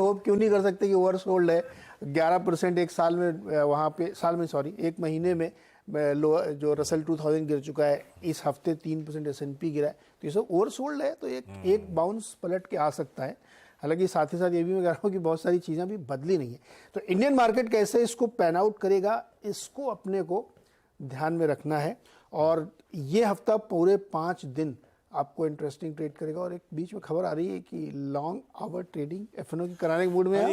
Hope क्यों नहीं कर सकते कि ओवरसोल्ड है। 11% एक साल में वहाँ पे, साल में सॉरी, एक महीने में जो रसल 2000 गिर चुका है, इस हफ्ते 3% S&P गिरा है, तो ये सब ओवरसोल्ड है। तो एक बाउंस पलट के आ सकता है। हालांकि साथ ही साथ ये भी मैं कह रहा हूँ कि बहुत सारी चीज़ें भी बदली नहीं है। तो इंडियन मार्केट कैसे इसको पैन आउट करेगा, इसको अपने को ध्यान में रखना है। और ये हफ्ता पूरे 5 दिन आपको इंटरेस्टिंग ट्रेड करेगा। और एक बीच में खबर आ रही है कि लॉन्ग आवर ट्रेडिंग एफएनओ की कराने के मूड में है।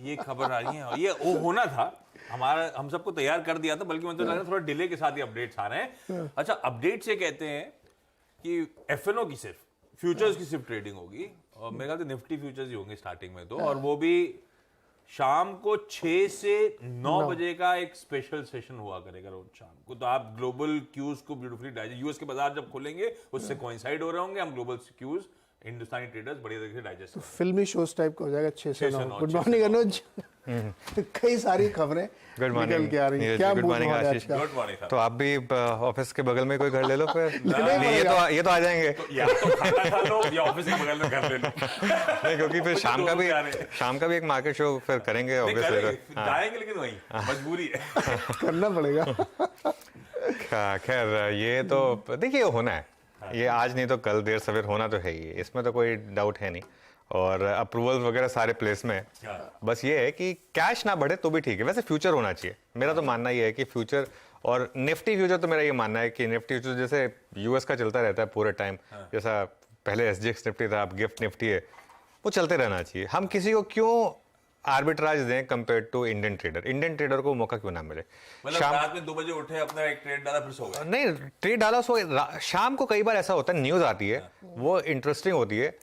ये खबर आ रही है, ये वो होना था हमारा, हम सबको तैयार कर दिया था, बल्कि मुझे लग रहा है थोड़ा डिले के साथ ही अपडेट्स आ रहे हैं। अच्छा, अपडेट्स ये कहते हैं कि एफएनओ की सिर्फ फ्यूचर्स की सिर्फ ट्रेडिंग होगी, और मेरे ख्याल से निफ्टी फ्यूचर्स ही होंगे स्टार्टिंग में तो, और वो भी शाम को 6 से 9 बजे का एक स्पेशल सेशन हुआ करेगा रोज शाम को। तो आप ग्लोबल क्यूज को ब्यूटीफुली डाइजेस्ट, यूएस के बाजार जब खुलेंगे उससे कोइंसाइड हो रहे होंगे, हम ग्लोबल क्यूज हिंदुस्तानी ट्रेडर्स बढ़िया तरीके से डाइजेस्ट तो फिल्मी शोज टाइप का हो जाएगा 6 से 9। Good morning Anuj. कई सारी खबरें निकल के आ रही हैं। क्या good morning Ashish. Good morning. तो आप भी ऑफिस के बगल में कोई घर ले लो फिर। ये तो आ जाएंगे। तो या तो खाना खा लो या ऑफिस के बगल में घर ले लो। नहीं, क्योंकि फिर शाम का भी एक मार्केट शो फिर करेंगे ऑफिस में। जाएंगे, लेकिन वही मजबूरी है, करना पड़ेगा। खैर, ये तो देखिए होना है, ये आज नहीं तो कल देर सवेर होना तो है ही, इसमें तो कोई डाउट है नहीं। और अप्रूवल वगैरह सारे प्लेस में है। बस ये है कि कैश ना बढ़े तो भी ठीक है। वैसे फ्यूचर होना चाहिए, मेरा तो मानना ये है कि फ्यूचर, और निफ्टी फ्यूचर तो मेरा ये मानना है कि निफ्टी फ्यूचर जैसे यूएस का चलता रहता है पूरे टाइम, जैसा पहले एसजीएक्स निफ्टी था, अब गिफ्ट निफ्टी है, वो चलते रहना चाहिए। हम किसी को क्यों आर्बिट्राज दें compare to Indian trader? Indian trader को मौका क्यों ना मिले? मतलब रात में 2 बजे उठे, अपना एक ट्रेड डाला, फिर सो गए। नहीं, ट्रेड डाला सो शाम को कई बार ऐसा होता है, न्यूज आती है, वो इंटरेस्टिंग होती है,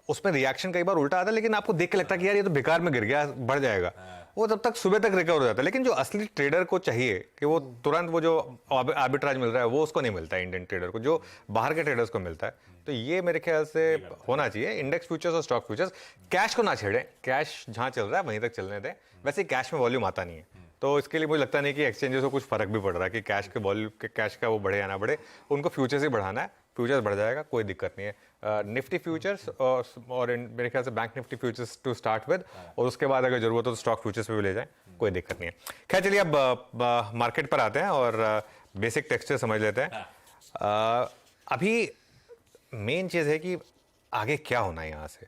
उसमें रिएक्शन कई बार उल्टा आता है, लेकिन आपको देख के लगता है कि यार ये तो बेकार में गिर गया, बढ़ जाएगा, वो तब तक सुबह तक रिकवर हो जाता है। लेकिन जो असली ट्रेडर को चाहिए कि वो तुरंत वो जो आर्बिट्राज मिल रहा है वो उसको नहीं मिलता है, इंडियन ट्रेडर को, जो बाहर के ट्रेडर्स को मिलता है। तो ये मेरे ख्याल से होना चाहिए। इंडेक्स फ्यूचर्स और स्टॉक फ्यूचर्स, कैश को ना छेड़ें, कैश जहां चल रहा है वहीं तक चलने दें। वैसे कैश में वॉल्यूम आता नहीं है, तो इसके लिए मुझे लगता नहीं कि एक्सचेंजेस को कुछ फर्क भी पड़ रहा है कि कैश के वॉल्यूम, कैश का वो बढ़े या ना बढ़े, उनको फ्यूचर्स ही बढ़ाना है, फ्यूचर्स बढ़ जाएगा, कोई दिक्कत नहीं है। निफ्टी फ्यूचर्स और मेरे ख्याल से bank Nifty futures to start with, और उसके बाद अगर जरूरत हो तो स्टॉक फ्यूचर्स पे भी ले जाएं, कोई दिक्कत नहीं है। खैर चलिए अब मार्केट पर आते हैं और बेसिक टेक्सचर समझ लेते हैं। अभी मेन चीज़ है कि आगे क्या होना है यहाँ से।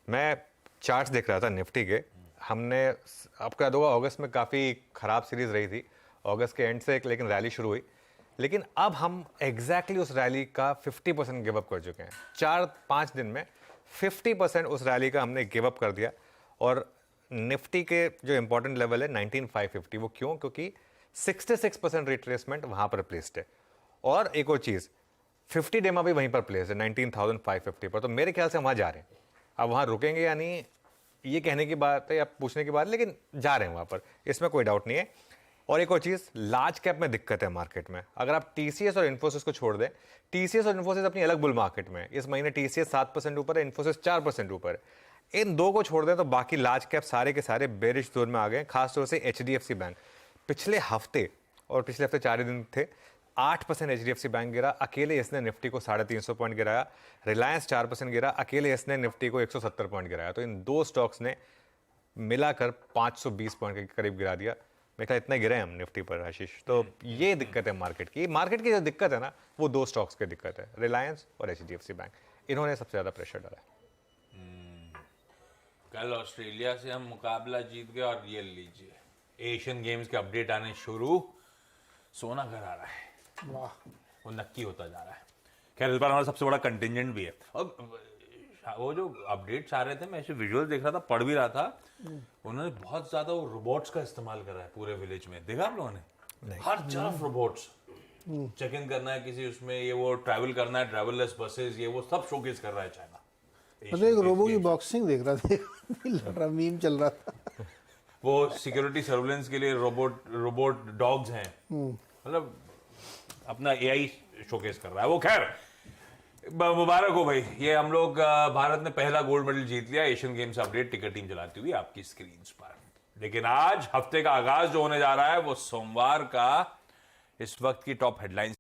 मैं चार्ट्स देख रहा था निफ्टी के, हमने, आपको याद होगा अगस्त में काफ़ी ख़राब सीरीज रही थी, अगस्त के एंड से एक लेकिन रैली शुरू हुई, लेकिन अब हम एग्जैक्टली उस रैली का 50% गिव अप कर चुके हैं। 4-5 दिन में 50% उस रैली का हमने गिव अप कर दिया। और निफ्टी के जो इंपॉर्टेंट लेवल है 19,550, वो क्यों? क्योंकि 66% रिट्रेसमेंट वहाँ पर प्लेस्ड है। और एक और चीज़, 50 डेमा भी वहीं पर प्लेस है 19,550 पर। तो मेरे ख्याल से हम वहाँ जा रहे हैं। अब वहाँ रुकेंगे या नहीं, ये कहने की बात है या पूछने की बात, लेकिन जा रहे हैं वहाँ पर, इसमें कोई डाउट नहीं है। और एक और चीज़, लार्ज कैप में दिक्कत है मार्केट में। अगर आप टीसीएस और इन्फोसिस को छोड़ दें, टीसीएस और इन्फोसिस अपनी अलग बुल मार्केट में, इस महीने टीसीएस 7% ऊपर है, इन्फोसिस 4% ऊपर है। इन दो को छोड़ दें तो बाकी लार्ज कैप सारे के सारे बेरिश जोन में आ गए। खासतौर से एचडीएफसी बैंक पिछले हफ्ते, और पिछले हफ्ते 4 दिन थे, 8% एचडीएफसी बैंक गिरा, अकेले इसने निफ्टी को 350 पॉइंट गिराया। रिलायंस 4% गिरा, अकेले इसने निफ्टी को 170 पॉइंट गिराया। तो इन दो स्टॉक्स ने मिलाकर 520 पॉइंट के करीब गिरा दिया। मेरे ख्याल इतना गिरे हम निफ्टी पर आशीष। तो ये दिक्कत है मार्केट की। मार्केट की जो दिक्कत है ना, वो दो स्टॉक्स की दिक्कत है, रिलायंस और एचडीएफसी बैंक। इन्होंने सबसे ज्यादा प्रेशर डाला है। कल ऑस्ट्रेलिया से हम मुकाबला जीत गए, और ये लीजिए एशियन गेम्स के अपडेट आने शुरू, सोना घर आ रहा है, वाह, वो नक्की होता जा रहा है। खैर इस बार हमारा सबसे बड़ा कंटिजेंट भी है। और वो जो अपडेट्स आ रहे थे, मैं ऐसे विजुअल देख रहा था, पढ़ भी रहा था, उन्होंने बहुत ज्यादा वो रोबोट्स का इस्तेमाल करा है पूरे विलेज में। देखा आप लोगों ने? हर तरफ रोबोट्स, चेक इन करना है किसी उसमें, ये वो ट्रैवल करना है, ट्रैवललेस बसेस, ये वो सब शोकेस कर रहा है चाइना। मतलब एक रोबो की बॉक्सिंग देख रहा था, मीम चल रहा था। वो सिक्योरिटी सर्विलेंस के लिए रोबोट डॉग्स हैं, मतलब अपना एआई शोकेस कर रहा है वो। खैर मुबारक हो भाई, ये हम लोग भारत ने पहला गोल्ड मेडल जीत लिया Asian games. Update ticket team चलाती हुई आपकी स्क्रीन पर। लेकिन आज हफ्ते का आगाज जो होने जा रहा है वो सोमवार का, इस वक्त की टॉप हेडलाइंस